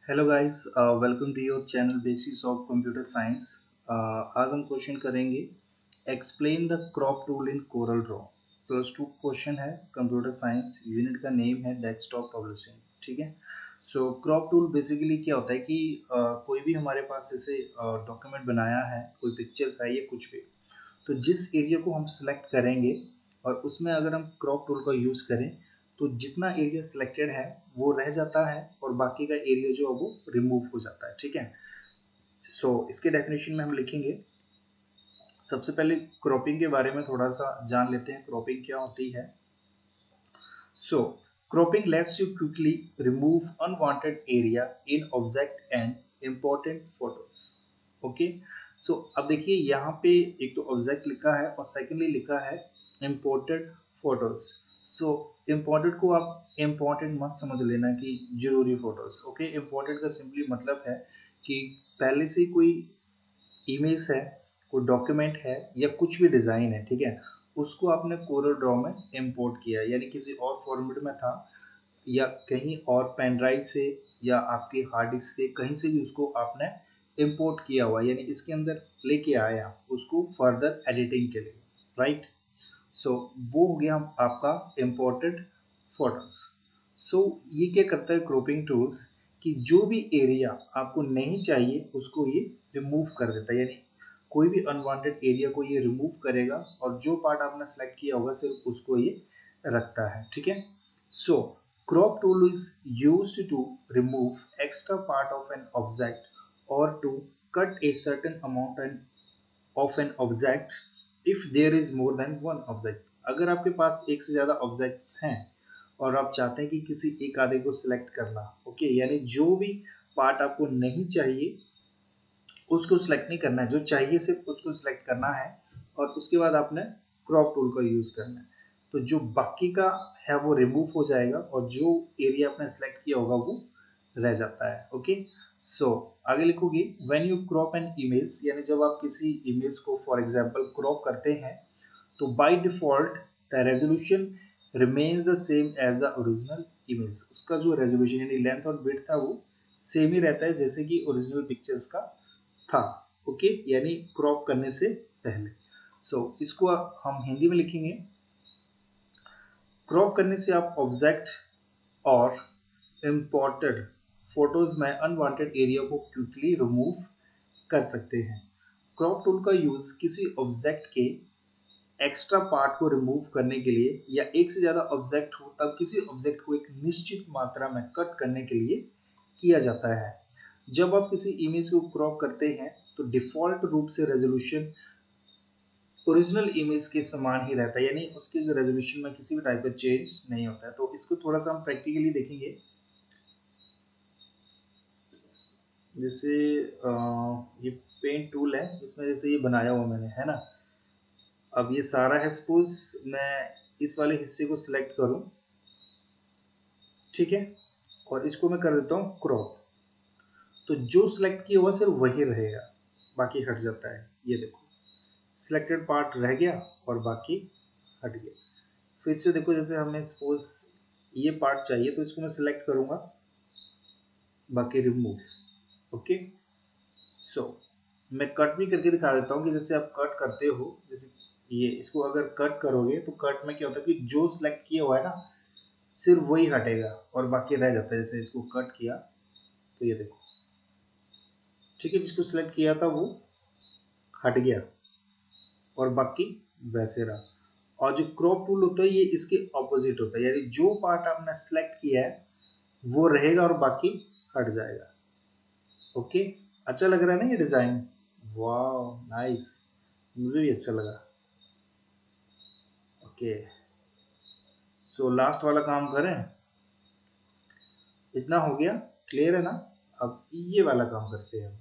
Hello guys, welcome to your channel basis of computer science. आज हम question करेंगे explain the crop tool in Corel Draw. +2 question है, computer science, unit का name है desktop publishing. ठीक है। So crop tool basically क्या होता है कि कोई भी हमारे पास जैसे डॉक्यूमेंट बनाया है, कोई पिक्चर्स है या कुछ भी, तो जिस एरिया को हम सिलेक्ट करेंगे और उसमें अगर हम क्रॉप टूल का यूज़ करें तो जितना एरिया सिलेक्टेड है वो रह जाता है और बाकी का एरिया जो है वो रिमूव हो जाता है। ठीक है। इसके डेफिनेशन में हम लिखेंगे, सबसे पहले क्रॉपिंग के बारे में थोड़ा सा जान लेते हैं, क्रॉपिंग क्या होती है। So cropping lets you quickly remove unwanted area in object and important photos. Okay. So अब देखिए यहाँ पे एक तो ऑब्जेक्ट लिखा है और सेकेंडली लिखा है इम्पोर्टेंट फोटोज। सो इम्पोर्टेंट को आप इम्पोर्टेंट मत समझ लेना कि जरूरी फोटोज। ओके, इम्पोर्टेंट का सिंपली मतलब है कि पहले से कोई इमेज है, कोई डॉक्यूमेंट है या कुछ भी डिज़ाइन है, ठीक है, उसको आपने कोरल ड्रॉ में इंपोर्ट किया, यानी किसी और फॉर्मेट में था या कहीं और पेन ड्राइव से या आपके हार्ड डिस्क से कहीं से भी उसको आपने इंपोर्ट किया हुआ, यानी इसके अंदर लेके आया उसको फर्दर एडिटिंग के लिए। राइट। सो वो हो गया आपका इम्पोर्टेड फोटोज। सो ये क्या करता है क्रॉपिंग टूल्स, कि जो भी एरिया आपको नहीं चाहिए उसको ये रिमूव कर देता है, यानी कोई भी अनवांटेड एरिया को ये रिमूव करेगा और जो पार्ट आपने सेलेक्ट किया होगा सिर्फ उसको ये रखता है। ठीक है। So crop tool is used to remove extra part of an object और to cut a certain amount of an object if there is more than one object. अगर आपके पास एक से ज़्यादा ऑब्जेक्ट्स हैं और आप चाहते हैं कि किसी एक आधे को सिलेक्ट करना, ओके, यानी जो भी पार्ट आपको नहीं चाहिए उसको सिलेक्ट नहीं करना है, जो चाहिए सिर्फ उसको सिलेक्ट करना है और उसके बाद आपने क्रॉप टूल का यूज़ करना है। तो जो बाकी का है वो रिमूव हो जाएगा और जो एरिया आपने सेलेक्ट किया होगा वो रह जाता है। ओके। आगे लिखोगे when you crop an image, यानी जब आप किसी इमेज को फॉर एग्जांपल क्रॉप करते हैं तो by default the resolution remains the same as the original image. उसका जो रेजोल्यूशन यानी लेंथ और विड्थ था वो सेम ही रहता है जैसे कि ओरिजिनल पिक्चर्स का था। ओके, यानी क्रॉप करने से पहले। इसको हम हिंदी में लिखेंगे, क्रॉप करने से आप ऑब्जेक्ट और इम्पोर्टेड फोटोज में अनवांटेड एरिया को क्विकली रिमूव कर सकते हैं। क्रॉप टूल का यूज किसी ऑब्जेक्ट के एक्स्ट्रा पार्ट को रिमूव करने के लिए या एक से ज़्यादा ऑब्जेक्ट हो तब किसी ऑब्जेक्ट को एक निश्चित मात्रा में कट करने के लिए किया जाता है। जब आप किसी इमेज को क्रॉप करते हैं तो डिफ़ॉल्ट रूप से रेजोल्यूशन ओरिजिनल इमेज के समान ही रहता है, यानी उसके जो रेजोल्यूशन में किसी भी टाइप का चेंज नहीं होता है। तो इसको थोड़ा सा हम प्रैक्टिकली देखेंगे। जैसे ये पेंट टूल है, इसमें जैसे ये बनाया हुआ मैंने, है ना। अब ये सारा है, सपोज मैं इस वाले हिस्से को सिलेक्ट करूं, ठीक है, और इसको मैं कर देता हूं क्रॉप, तो जो सिलेक्ट किया हुआ सिर्फ वही रहेगा, बाकी हट जाता है। ये देखो, सिलेक्टेड पार्ट रह गया और बाकी हट गया। फिर से देखो, जैसे हमें सपोज ये पार्ट चाहिए तो इसको मैं सिलेक्ट करूंगा, बाकी रिमूव। ओके। सो मैं कट भी करके दिखा देता हूँ कि जैसे आप कट करते हो, जैसे ये इसको अगर कट करोगे तो कट में क्या होता है कि जो सिलेक्ट किया हुआ है ना सिर्फ वही हटेगा और बाकी रह जाता है। जैसे इसको कट किया तो ये देखो, ठीक है, जिसको सिलेक्ट किया था वो हट गया और बाकी वैसे रहा। और जो क्रॉप टूल होता है ये इसके ऑपोजिट होता है, यानी जो पार्ट आपने सेलेक्ट किया है वो रहेगा और बाकी हट जाएगा। ओके। अच्छा लग रहा है ना ये डिज़ाइन? वाह नाइस, मुझे भी अच्छा लगा। ओके। लास्ट वाला काम करें, इतना हो गया, क्लियर है ना। अब ये वाला काम करते हैं हम।